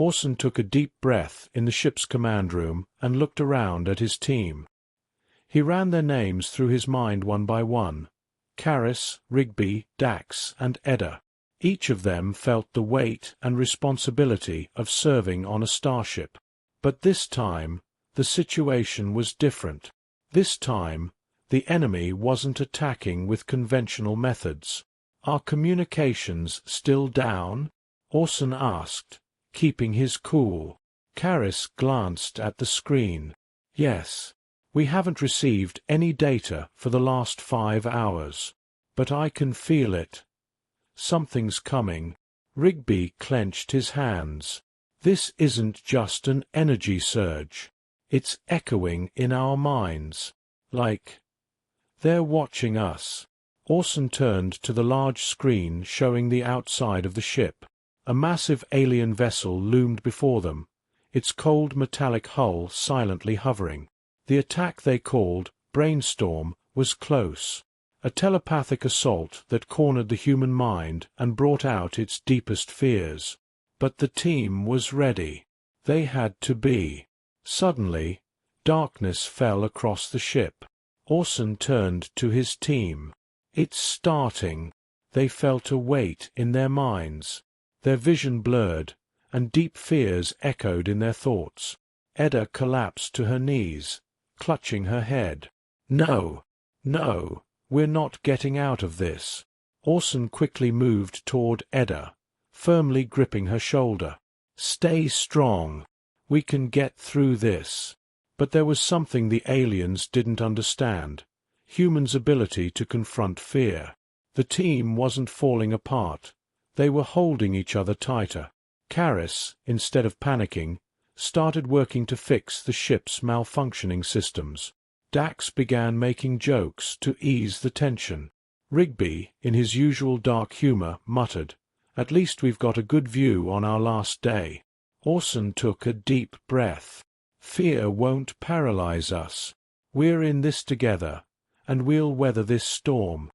Orson took a deep breath in the ship's command room and looked around at his team. He ran their names through his mind one by one: Karis, Rigby, Dax, and Edda. Each of them felt the weight and responsibility of serving on a starship. But this time, the situation was different. This time, the enemy wasn't attacking with conventional methods. "Are communications still down?" Orson asked, keeping his cool. Karis glanced at the screen. "Yes. We haven't received any data for the last 5 hours. But I can feel it. Something's coming." Rigby clenched his hands. "This isn't just an energy surge. It's echoing in our minds. Like they're watching us." Orson turned to the large screen showing the outside of the ship. A massive alien vessel loomed before them, its cold metallic hull silently hovering. The attack they called Brainstorm was close. A telepathic assault that cornered the human mind and brought out its deepest fears. But the team was ready. They had to be. Suddenly, darkness fell across the ship. Orson turned to his team. "It's starting." They felt a weight in their minds. Their vision blurred, and deep fears echoed in their thoughts. Edda collapsed to her knees, clutching her head. "No, no, we're not getting out of this." Orson quickly moved toward Edda, firmly gripping her shoulder. "Stay strong. We can get through this." But there was something the aliens didn't understand: humans' ability to confront fear. The team wasn't falling apart. They were holding each other tighter. Karis, instead of panicking, started working to fix the ship's malfunctioning systems. Dax began making jokes to ease the tension. Rigby, in his usual dark humor, muttered, "At least we've got a good view on our last day." Orson took a deep breath. "Fear won't paralyze us. We're in this together, and we'll weather this storm."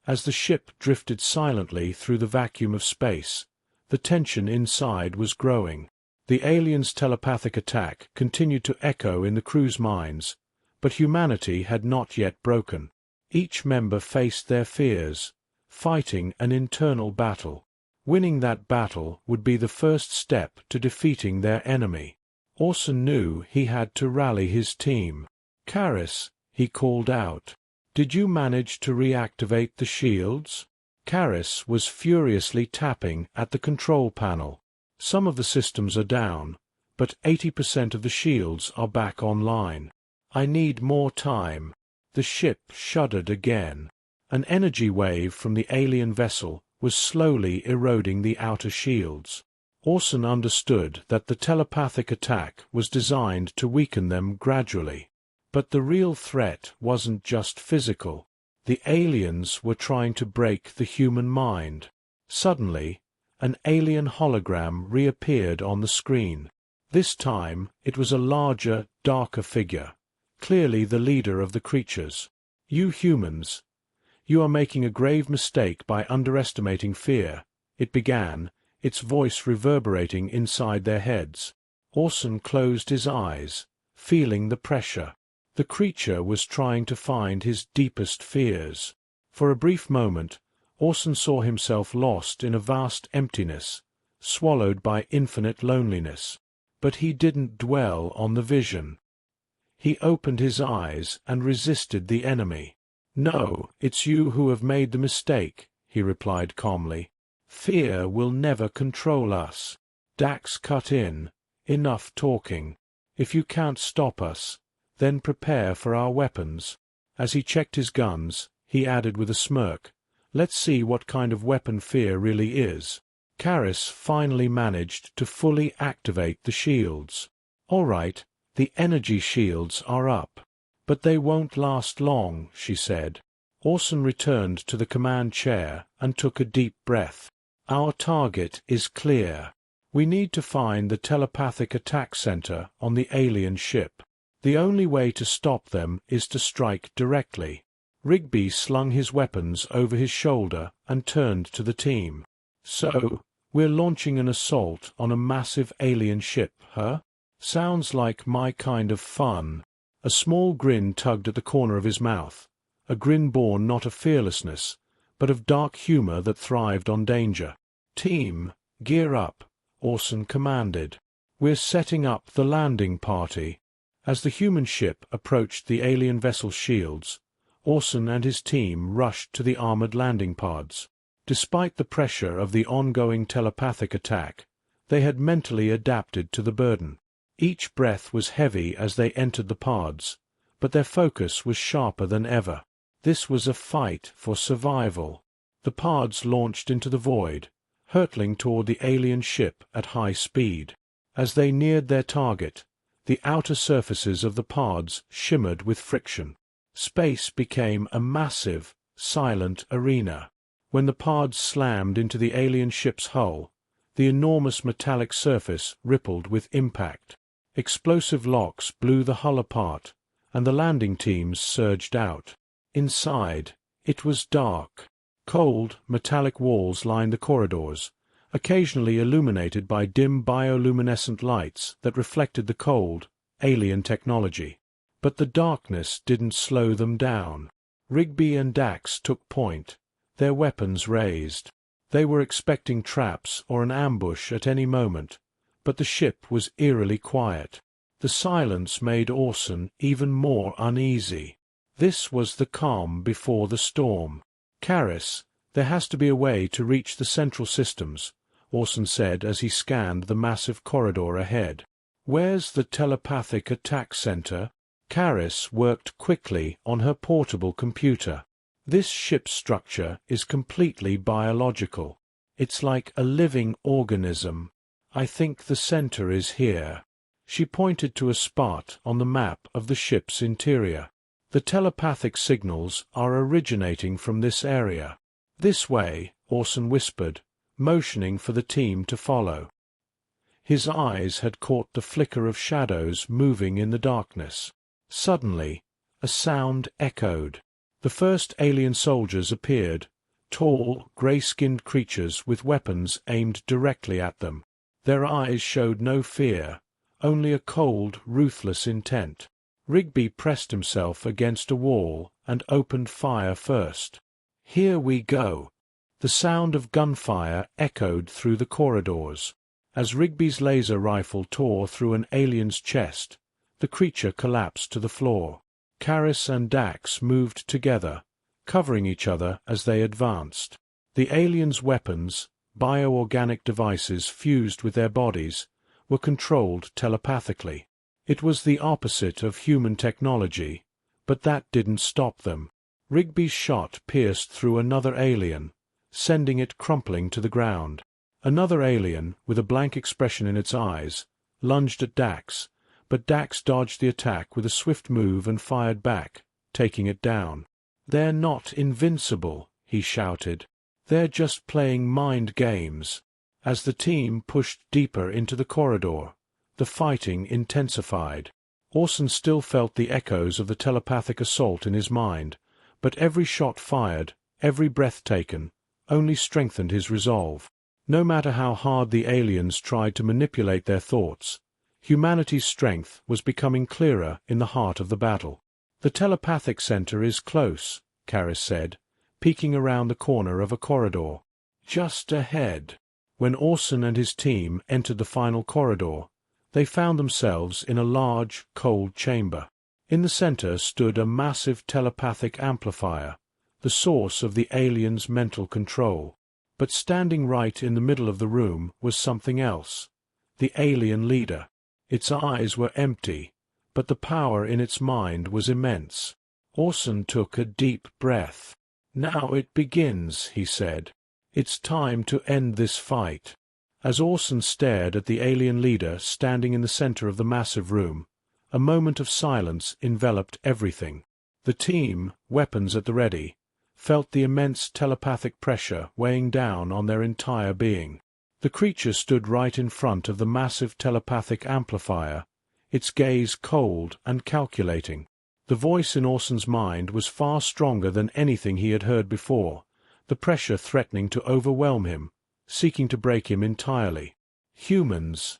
As the ship drifted silently through the vacuum of space, the tension inside was growing. The aliens' telepathic attack continued to echo in the crew's minds, but humanity had not yet broken. Each member faced their fears, fighting an internal battle. Winning that battle would be the first step to defeating their enemy. Orson knew he had to rally his team. "Karis," he called out, "did you manage to reactivate the shields?" Karis was furiously tapping at the control panel. "Some of the systems are down, but 80% of the shields are back online. I need more time." The ship shuddered again. An energy wave from the alien vessel was slowly eroding the outer shields. Orson understood that the telepathic attack was designed to weaken them gradually. But the real threat wasn't just physical. The aliens were trying to break the human mind. Suddenly, an alien hologram reappeared on the screen. This time, it was a larger, darker figure, clearly the leader of the creatures. "You humans, you are making a grave mistake by underestimating fear," it began, its voice reverberating inside their heads. Orson closed his eyes, feeling the pressure. The creature was trying to find his deepest fears. For a brief moment, Orson saw himself lost in a vast emptiness, swallowed by infinite loneliness. But he didn't dwell on the vision. He opened his eyes and resisted the enemy. "No, it's you who have made the mistake," he replied calmly. "Fear will never control us." Dax cut in. "Enough talking. If you can't stop us, then prepare for our weapons." As he checked his guns, he added with a smirk, "Let's see what kind of weapon fear really is." Karis finally managed to fully activate the shields. "All right, the energy shields are up. But they won't last long," she said. Orson returned to the command chair and took a deep breath. "Our target is clear. We need to find the telepathic attack center on the alien ship. The only way to stop them is to strike directly." Rigby slung his weapons over his shoulder and turned to the team. "So, "We're launching an assault on a massive alien ship, huh? Sounds like my kind of fun." A small grin tugged at the corner of his mouth, a grin born not of fearlessness, but of dark humor that thrived on danger. "Team, gear up," Orson commanded. "We're setting up the landing party." As the human ship approached the alien vessel's shields, Orson and his team rushed to the armored landing pods. Despite the pressure of the ongoing telepathic attack, they had mentally adapted to the burden. Each breath was heavy as they entered the pods, but their focus was sharper than ever. This was a fight for survival. The pods launched into the void, hurtling toward the alien ship at high speed. As they neared their target, the outer surfaces of the pods shimmered with friction. Space became a massive, silent arena. When the pods slammed into the alien ship's hull, the enormous metallic surface rippled with impact. Explosive locks blew the hull apart, and the landing teams surged out. Inside, it was dark. Cold, metallic walls lined the corridors, occasionally illuminated by dim bioluminescent lights that reflected the cold, alien technology. But the darkness didn't slow them down. Rigby and Dax took point, their weapons raised. They were expecting traps or an ambush at any moment, but the ship was eerily quiet. The silence made Orson even more uneasy. This was the calm before the storm. "Karis, there has to be a way to reach the central systems," Orson said as he scanned the massive corridor ahead. "Where's the telepathic attack center?" Karis worked quickly on her portable computer. "This ship's structure is completely biological. It's like a living organism. I think the center is here." She pointed to a spot on the map of the ship's interior. "The telepathic signals are originating from this area." "This way," Orson whispered, motioning for the team to follow. His eyes had caught the flicker of shadows moving in the darkness. Suddenly, a sound echoed. The first alien soldiers appeared, tall, gray-skinned creatures with weapons aimed directly at them. Their eyes showed no fear, only a cold, ruthless intent. Rigby pressed himself against a wall and opened fire first. "Here we go." The sound of gunfire echoed through the corridors. As Rigby's laser rifle tore through an alien's chest, the creature collapsed to the floor. Karis and Dax moved together, covering each other as they advanced. The aliens' weapons, bioorganic devices fused with their bodies, were controlled telepathically. It was the opposite of human technology, but that didn't stop them. Rigby's shot pierced through another alien, sending it crumpling to the ground. Another alien, with a blank expression in its eyes, lunged at Dax, but Dax dodged the attack with a swift move and fired back, taking it down. "They're not invincible," he shouted. "They're just playing mind games." As the team pushed deeper into the corridor, the fighting intensified. Orson still felt the echoes of the telepathic assault in his mind, but every shot fired, every breath taken, only strengthened his resolve. No matter how hard the aliens tried to manipulate their thoughts, humanity's strength was becoming clearer in the heart of the battle. "The telepathic center is close," Karis said, peeking around the corner of a corridor. "Just ahead." When Orson and his team entered the final corridor, they found themselves in a large, cold chamber. In the center stood a massive telepathic amplifier, the source of the aliens' mental control. But standing right in the middle of the room was something else, the alien leader. Its eyes were empty, but the power in its mind was immense. Orson took a deep breath. "Now it begins," he said. "It's time to end this fight." As Orson stared at the alien leader standing in the center of the massive room, a moment of silence enveloped everything. The team, weapons at the ready, felt the immense telepathic pressure weighing down on their entire being. The creature stood right in front of the massive telepathic amplifier, its gaze cold and calculating. The voice in Orson's mind was far stronger than anything he had heard before, the pressure threatening to overwhelm him, seeking to break him entirely. "Humans,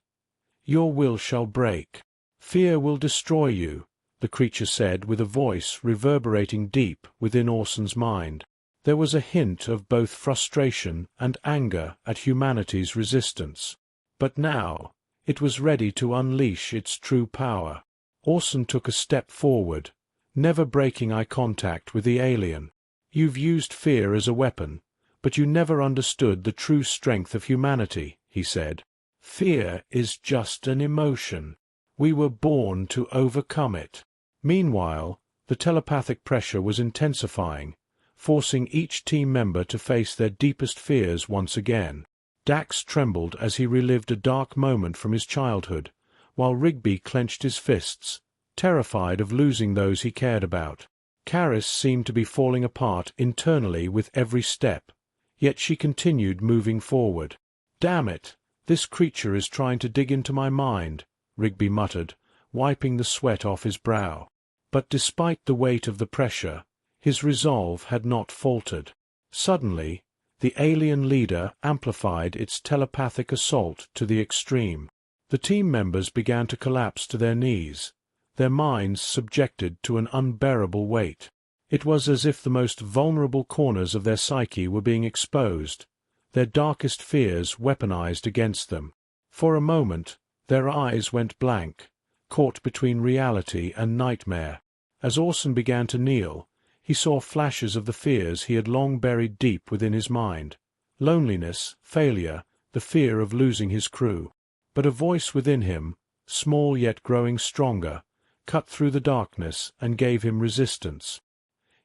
your will shall break. Fear will destroy you," the creature said with a voice reverberating deep within Orson's mind. There was a hint of both frustration and anger at humanity's resistance. But now, it was ready to unleash its true power. Orson took a step forward, never breaking eye contact with the alien. "You've used fear as a weapon, but you never understood the true strength of humanity," he said. "Fear is just an emotion. We were born to overcome it." Meanwhile, the telepathic pressure was intensifying, forcing each team member to face their deepest fears once again. Dax trembled as he relived a dark moment from his childhood, while Rigby clenched his fists, terrified of losing those he cared about. Karis seemed to be falling apart internally with every step, yet she continued moving forward. "Damn it, this creature is trying to dig into my mind," Rigby muttered, wiping the sweat off his brow. But despite the weight of the pressure, his resolve had not faltered. Suddenly, the alien leader amplified its telepathic assault to the extreme. The team members began to collapse to their knees, their minds subjected to an unbearable weight. It was as if the most vulnerable corners of their psyche were being exposed, their darkest fears weaponized against them. For a moment, their eyes went blank, caught between reality and nightmare. As Orson began to kneel, he saw flashes of the fears he had long buried deep within his mind: loneliness, failure, the fear of losing his crew. But a voice within him, small yet growing stronger, cut through the darkness and gave him resistance.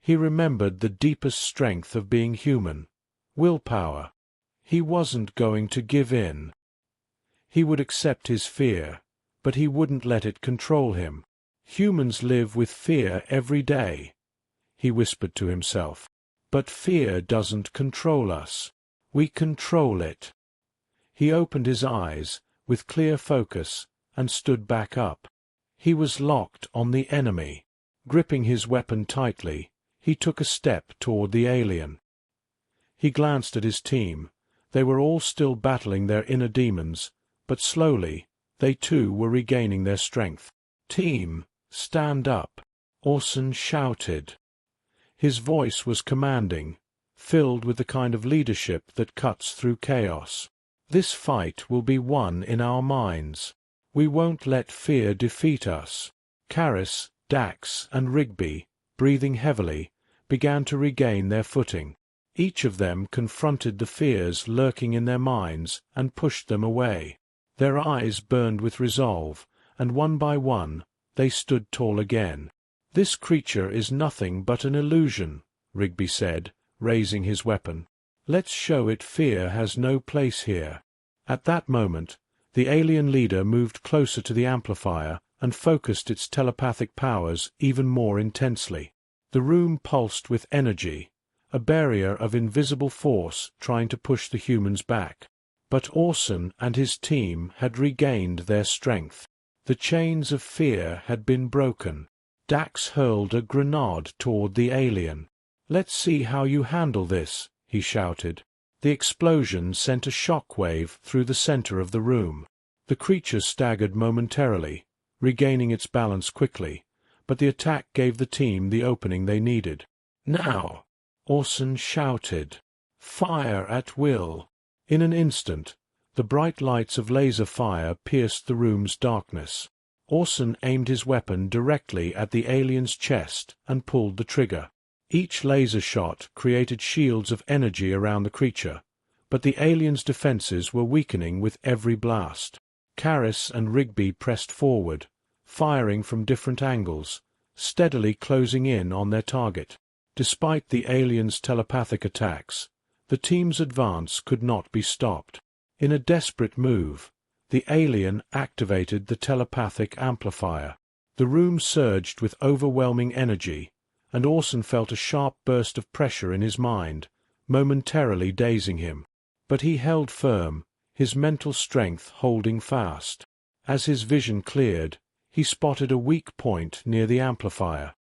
He remembered the deepest strength of being human: willpower. He wasn't going to give in. He would accept his fear, but he wouldn't let it control him. "Humans live with fear every day," he whispered to himself. "But fear doesn't control us. We control it." He opened his eyes, with clear focus, and stood back up. He was locked on the enemy. Gripping his weapon tightly, he took a step toward the alien. He glanced at his team. They were all still battling their inner demons, but slowly, they too were regaining their strength. "Team, stand up," Orson shouted. His voice was commanding, filled with the kind of leadership that cuts through chaos. "This fight will be won in our minds. We won't let fear defeat us." Karis, Dax, and Rigby, breathing heavily, began to regain their footing. Each of them confronted the fears lurking in their minds and pushed them away. Their eyes burned with resolve, and one by one, they stood tall again. "This creature is nothing but an illusion," Rigby said, raising his weapon. "Let's show it fear has no place here." At that moment, the alien leader moved closer to the amplifier and focused its telepathic powers even more intensely. The room pulsed with energy, a barrier of invisible force trying to push the humans back. But Orson and his team had regained their strength. The chains of fear had been broken. Dax hurled a grenade toward the alien. "Let's see how you handle this," he shouted. The explosion sent a shock wave through the center of the room. The creature staggered momentarily, regaining its balance quickly, but the attack gave the team the opening they needed. "Now!" Orson shouted. "Fire at will." In an instant, the bright lights of laser fire pierced the room's darkness. Orson aimed his weapon directly at the alien's chest and pulled the trigger. Each laser shot created shields of energy around the creature, but the alien's defenses were weakening with every blast. Karis and Rigby pressed forward, firing from different angles, steadily closing in on their target. Despite the alien's telepathic attacks, the team's advance could not be stopped. In a desperate move, the alien activated the telepathic amplifier. The room surged with overwhelming energy, and Orson felt a sharp burst of pressure in his mind, momentarily dazing him. But he held firm, his mental strength holding fast. As his vision cleared, he spotted a weak point near the amplifier.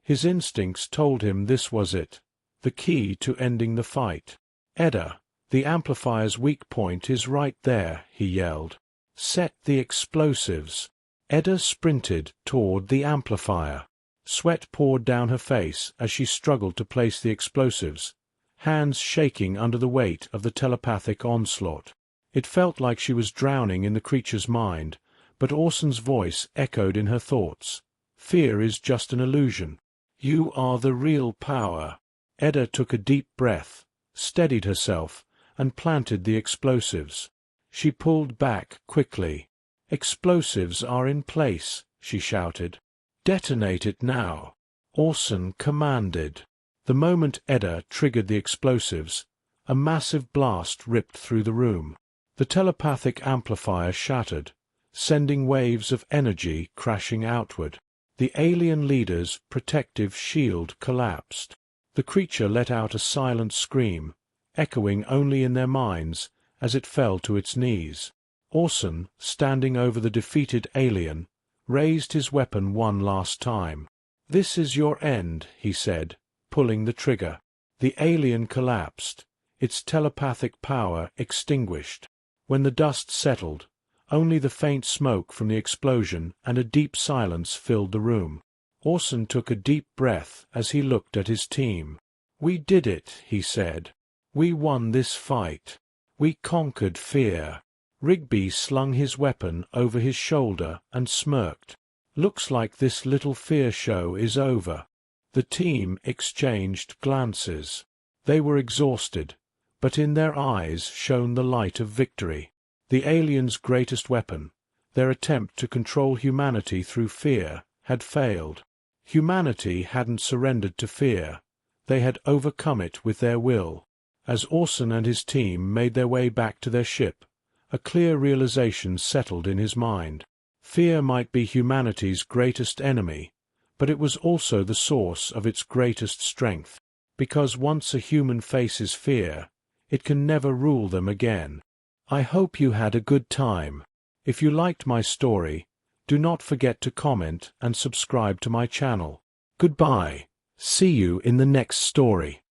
His instincts told him this was it, the key to ending the fight. "Edda, "The amplifier's weak point is right there," he yelled. "Set the explosives." Edda sprinted toward the amplifier. Sweat poured down her face as she struggled to place the explosives, hands shaking under the weight of the telepathic onslaught. It felt like she was drowning in the creature's mind, but Orson's voice echoed in her thoughts. "Fear is just an illusion. You are the real power." Edda took a deep breath, steadied herself, and planted the explosives. She pulled back quickly. "Explosives are in place," she shouted. "Detonate it now," Orson commanded. The moment Edda triggered the explosives, a massive blast ripped through the room. The telepathic amplifier shattered, sending waves of energy crashing outward. The alien leader's protective shield collapsed. The creature let out a silent scream, echoing only in their minds as it fell to its knees. Orson, standing over the defeated alien, raised his weapon one last time. "This is your end," he said, pulling the trigger. The alien collapsed, its telepathic power extinguished. When the dust settled, only the faint smoke from the explosion and a deep silence filled the room. Orson took a deep breath as he looked at his team. "We did it," he said. "We won this fight. We conquered fear." Rigby slung his weapon over his shoulder and smirked. "Looks like this little fear show is over." The team exchanged glances. They were exhausted, but in their eyes shone the light of victory. The aliens' greatest weapon, their attempt to control humanity through fear, had failed. Humanity hadn't surrendered to fear. They had overcome it with their will. As Orson and his team made their way back to their ship, a clear realization settled in his mind. Fear might be humanity's greatest enemy, but it was also the source of its greatest strength, because once a human faces fear, it can never rule them again. I hope you had a good time. If you liked my story, do not forget to comment and subscribe to my channel. Goodbye. See you in the next story.